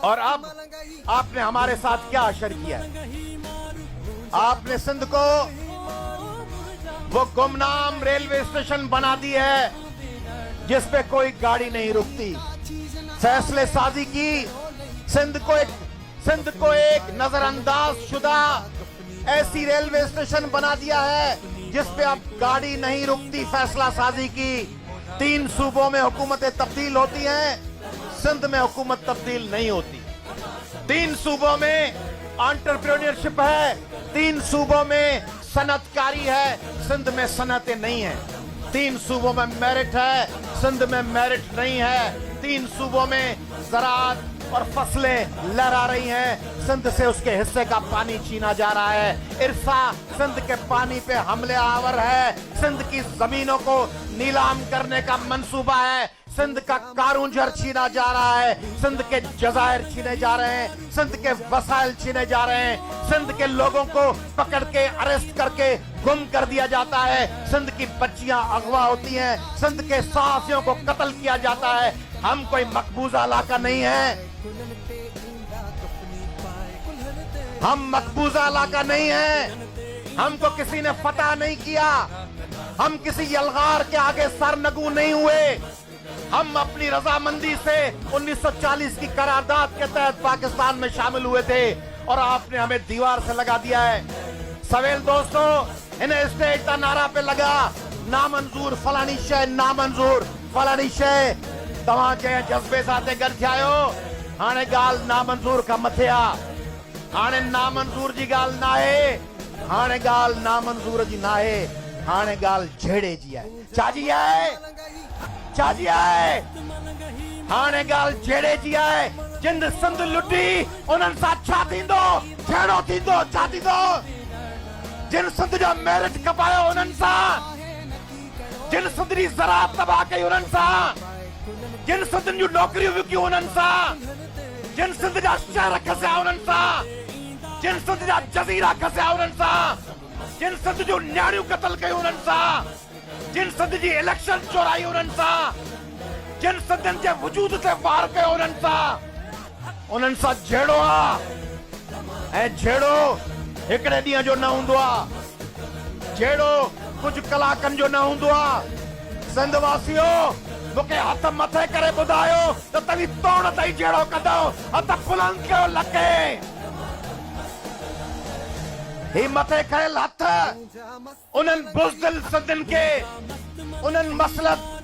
اور اب آپ نے ہمارے ساتھ کیا اشر کیا ہے؟ آپ نے سندھ کو وہ گمنام ریلوے اسٹیشن بنا دی ہے جس پہ کوئی گاڑی نہیں رکتی. فیصلے سازی کی سندھ کو ایک نظر انداز شدہ ایسی ریلوے اسٹیشن بنا دیا ہے جس پہ اب گاڑی نہیں رکتی. فیصلہ سازی کی 3 صوبوں میں حکومتیں تبدیل ہوتی ہیں, سندھ میں حکومت تبدیل نہیں ہوتی. 3 صوبوں میں انٹرپرینیورشپ ہے, 3 صوبوں میں صنعت کاری ہے, سندھ میں صنعتیں نہیں ہیں. 3 صوبوں میں میرٹ ہے, سندھ میں میرٹ نہیں ہے. 3 صوبوں میں زراعت اور فصلیں لہرا رہی ہیں, سندھ سے اس کے حصے کا پانی چھینا جا رہا ہے. ارسا سندھ کے پانی پہ حملے آور ہے, سندھ کی زمینوں کو نیلام کرنے کا منصوبہ ہے. سندھ کا کارونجھر چھینا جا رہا ہے, سندھ کے جزائر چھینے جا رہے ہیں, سندھ کے وسائل چھینے جا رہے ہیں, سندھ کے لوگوں کو پکڑ کے اریسٹ کر کے گم کر دیا جاتا ہے, سندھ کی بچیاں اغوا ہوتی ہیں, سندھ کے صحافیوں کو قتل کیا جاتا ہے. ہم کوئی مقبوضہ علاقہ نہیں ہے, ہم مقبوضہ علاقہ نہیں ہیں, ہم کو کسی نے فتح نہیں کیا, ہم کسی یلغار کے آگے سرنگو نہیں ہوئے. ہم اپنی رضامندی سے 1940 کی قرارداد کے تحت پاکستان میں شامل ہوئے تھے اور آپ نے ہمیں دیوار سے لگا دیا ہے. سویل دوستو, انہیں اسٹیٹ کا نعرہ پہ لگا نامنظور فلانی شے, نامنظور فلانی شے. تمہاں کے جذبے ساتے گر تھیایو, ہانے گال نامنظور کا متھیا, ہانے نامنظور جی گال ناہے, ہانے گال نامنظور جی ناہے, ہانے گال جھیڑے جی آئے. چاجی آئے, چاجی آئے, ہانے گال جھیڑے جی آئے. جند سندھ لٹی انہن سا چھا تھیندو, جھیڑو تھیندو, چھا تھیندو. جن سندھ جو میرٹ کپایا انہن سا, جن سندھ دی زراعت تباہ کئی انہن سا, جن سندھ جو نوکریوں وکی انہن سا, جن سندھ جا شہر کھسیا انہن سا, جن سندھ جا جزیرہ کھسیا انہن سا, جن سندھ جو نیاریوں قتل کئی انہن سا, جن سندھ جی الیکشن چورائی انہن سا, جن سندھن جے وجود تے وار کئی انہن سا جھیڑو آ. اے جھیڑو ہکڑے ڈیاں جو نہ ہوندو آ, جھیڑو کچھ کلاکن جو نہ ہوندو آ. سندھ واسیو مکے ہاتھ متھے کرے بدایو تو تبھی توڑ تائی جھیڑو کدو, ہاتھ بلند کیوں لکے. ہی متھے کرے ہاتھ انہن بزدل سندھن کے, انہن مسلط